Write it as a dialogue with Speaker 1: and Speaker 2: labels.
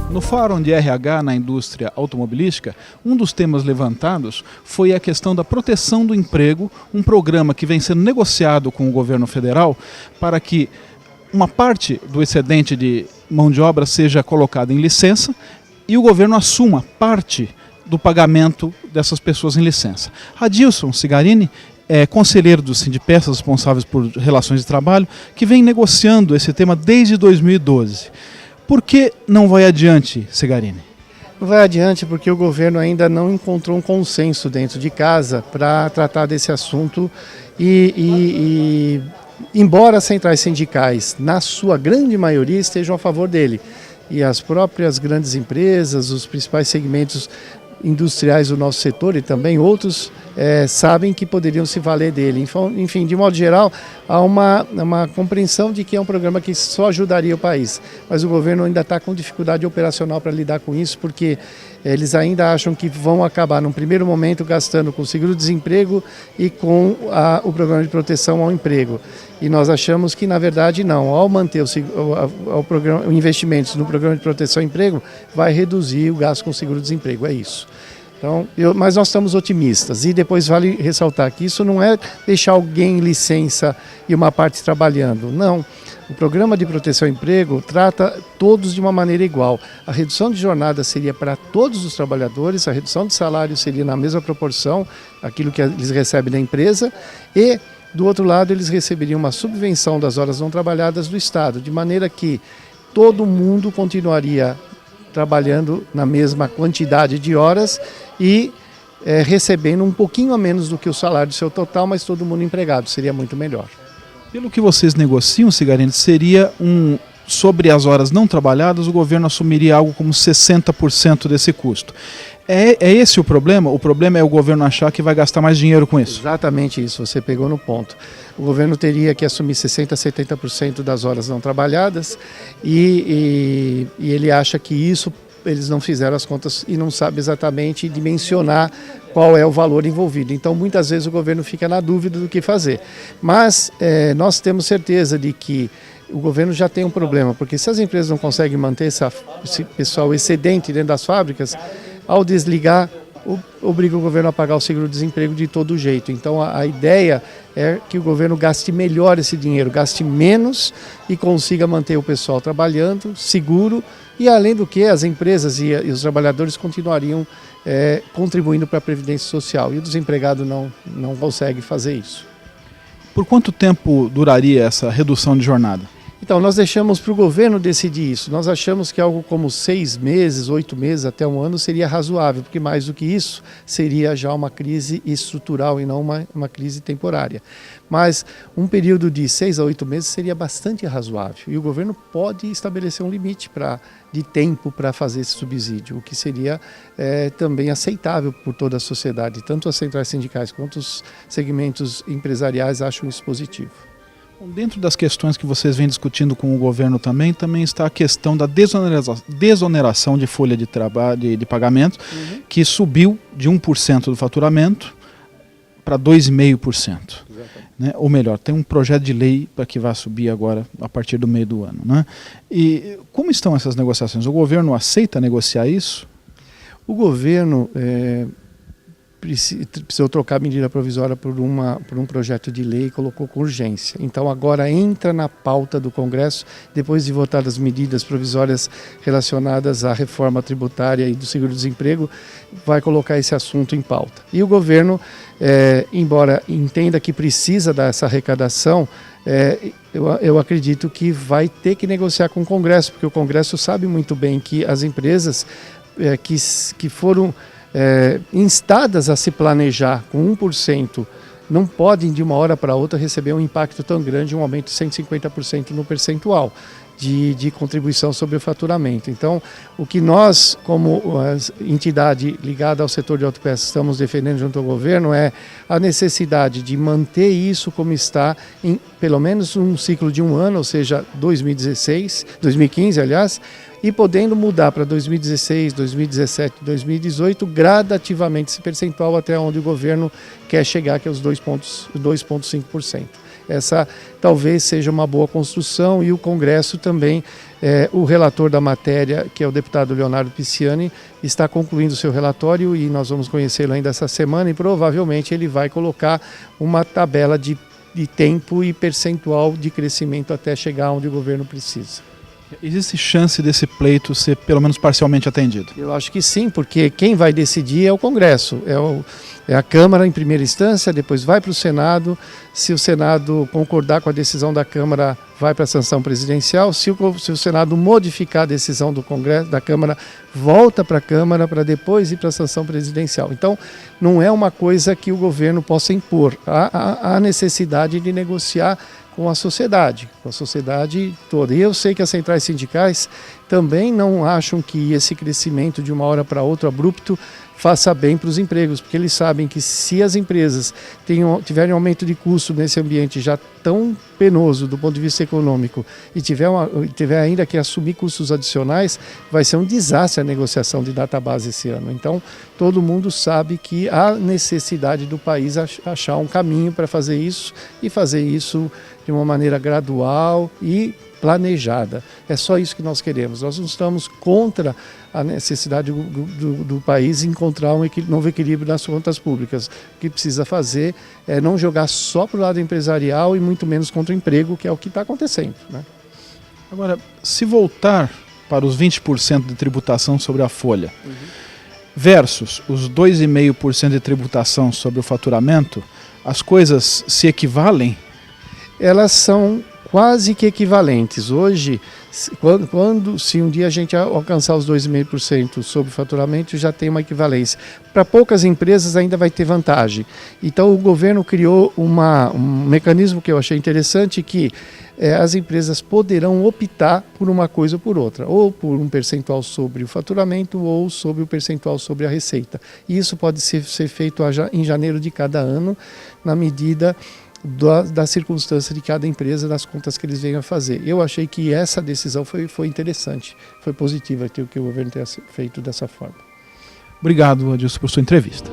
Speaker 1: No Fórum de RH na indústria automobilística, um dos temas levantados foi a questão da proteção do emprego, um programa que vem sendo negociado com o governo federal para que uma parte do excedente de mão de obra seja colocada em licença e o governo assuma parte do pagamento dessas pessoas em licença. Adilson Cigarini é conselheiro do Sindipesas, responsável por relações de trabalho, que vem negociando esse tema desde 2012. Por que não vai adiante, Cigarini?
Speaker 2: Não vai adiante porque o governo ainda não encontrou um consenso dentro de casa para tratar desse assunto e embora as centrais sindicais, na sua grande maioria, estejam a favor dele, e as próprias grandes empresas, os principais segmentos industriais do nosso setor e também outros sabem que poderiam se valer dele. Enfim, de modo geral, há uma compreensão de que é um programa que só ajudaria o país, mas o governo ainda está com dificuldade operacional para lidar com isso, porque eles ainda acham que vão acabar, num primeiro momento, gastando com o seguro-desemprego e com o programa de proteção ao emprego. E nós achamos que, na verdade, não. Ao manter o investimentos no programa de proteção ao emprego, vai reduzir o gasto com o seguro-desemprego. É isso. Então, mas nós estamos otimistas. E depois vale ressaltar que isso não é deixar alguém em licença e uma parte trabalhando. Não. O programa de proteção ao emprego trata todos de uma maneira igual. A redução de jornada seria para todos os trabalhadores, a redução de salário seria na mesma proporção, aquilo que eles recebem da empresa, e do outro lado, eles receberiam uma subvenção das horas não trabalhadas do Estado, de maneira que todo mundo continuaria trabalhando na mesma quantidade de horas e recebendo um pouquinho a menos do que o salário do seu total, mas todo mundo empregado, seria muito melhor.
Speaker 1: Pelo que vocês negociam, Cigarini, seria sobre as horas não trabalhadas, o governo assumiria algo como 60% desse custo. É esse o problema? O problema é o governo achar que vai gastar mais dinheiro com isso?
Speaker 2: Exatamente isso, você pegou no ponto. O governo teria que assumir 60% a 70% das horas não trabalhadas e ele acha que isso, eles não fizeram as contas e não sabe exatamente dimensionar qual é o valor envolvido. Então, muitas vezes o governo fica na dúvida do que fazer. Mas nós temos certeza de que o governo já tem um problema, porque se as empresas não conseguem manter esse pessoal excedente dentro das fábricas, ao desligar, obriga o governo a pagar o seguro-desemprego de todo jeito. Então a ideia é que o governo gaste melhor esse dinheiro, gaste menos e consiga manter o pessoal trabalhando, seguro, e além do que as empresas e os trabalhadores continuariam contribuindo para a Previdência Social, e o desempregado não consegue fazer isso.
Speaker 1: Por quanto tempo duraria essa redução de jornada?
Speaker 2: Então, nós deixamos para o governo decidir isso. Nós achamos que algo como 6 meses, 8 meses, até 1 ano seria razoável, porque mais do que isso seria já uma crise estrutural e não uma crise temporária. Mas um período de 6 a 8 meses seria bastante razoável e o governo pode estabelecer um limite de tempo para fazer esse subsídio, o que seria também aceitável por toda a sociedade. Tanto as centrais sindicais quanto os segmentos empresariais acham isso positivo.
Speaker 1: Dentro das questões que vocês vêm discutindo com o governo também está a questão da desoneração de folha de trabalho, de pagamento, que subiu de 1% do faturamento para 2,5%. Né? Ou melhor, tem um projeto de lei para que vá subir agora a partir do meio do ano. Né? E como estão essas negociações? O governo aceita negociar isso?
Speaker 2: O governo precisou trocar a medida provisória por um projeto de lei e colocou com urgência. Então agora entra na pauta do Congresso, depois de votar as medidas provisórias relacionadas à reforma tributária e do seguro-desemprego, vai colocar esse assunto em pauta. E o governo, embora entenda que precisa dessa arrecadação, eu acredito que vai ter que negociar com o Congresso, porque o Congresso sabe muito bem que as empresas que foram instadas a se planejar com 1%, não podem de uma hora para outra receber um impacto tão grande, um aumento de 150% no percentual. de contribuição sobre o faturamento. Então, o que nós, como entidade ligada ao setor de autopeças, estamos defendendo junto ao governo é a necessidade de manter isso como está em pelo menos um ciclo de um ano, ou seja, 2015, aliás, e podendo mudar para 2016, 2017, 2018, gradativamente esse percentual até onde o governo quer chegar, que é os 2,5%. Essa talvez seja uma boa construção e o Congresso também, o relator da matéria, que é o deputado Leonardo Pisciani, está concluindo o seu relatório e nós vamos conhecê-lo ainda essa semana e provavelmente ele vai colocar uma tabela de tempo e percentual de crescimento até chegar onde o governo precisa.
Speaker 1: Existe chance desse pleito ser pelo menos parcialmente atendido?
Speaker 2: Eu acho que sim, porque quem vai decidir é o Congresso, é a Câmara em primeira instância, depois vai para o Senado. Se o Senado concordar com a decisão da Câmara, vai para a sanção presidencial. Se o Senado modificar a decisão do Congresso, da Câmara, volta para a Câmara para depois ir para a sanção presidencial. Então, não é uma coisa que o governo possa impor. Há necessidade de negociar com a sociedade toda. E eu sei que as centrais sindicais também não acham que esse crescimento de uma hora para outra abrupto faça bem para os empregos, porque eles sabem que se as empresas tiverem um aumento de custo nesse ambiente já tão penoso do ponto de vista econômico e tiver ainda que assumir custos adicionais, vai ser um desastre a negociação de database esse ano. Então, todo mundo sabe que há necessidade do país achar um caminho para fazer isso e fazer isso de uma maneira gradual e planejada. É só isso que nós queremos. Nós não estamos contra a necessidade do país encontrar um novo equilíbrio nas contas públicas. O que precisa fazer é não jogar só para o lado empresarial e muito menos contra o emprego, que é o que está acontecendo, né?
Speaker 1: Agora, se voltar para os 20% de tributação sobre a folha, versus os 2,5% de tributação sobre o faturamento, as coisas se equivalem?
Speaker 2: Elas são quase que equivalentes. Hoje, se um dia a gente alcançar os 2,5% sobre o faturamento, já tem uma equivalência. Para poucas empresas ainda vai ter vantagem. Então o governo criou um mecanismo que eu achei interessante, que as empresas poderão optar por uma coisa ou por outra, ou por um percentual sobre o faturamento ou sobre o percentual sobre a receita. E isso pode ser feito em janeiro de cada ano, na medida da circunstância de cada empresa, das contas que eles venham a fazer. Eu achei que essa decisão foi interessante, foi positiva que o governo tenha feito dessa forma.
Speaker 1: Obrigado, Adilson, por sua entrevista.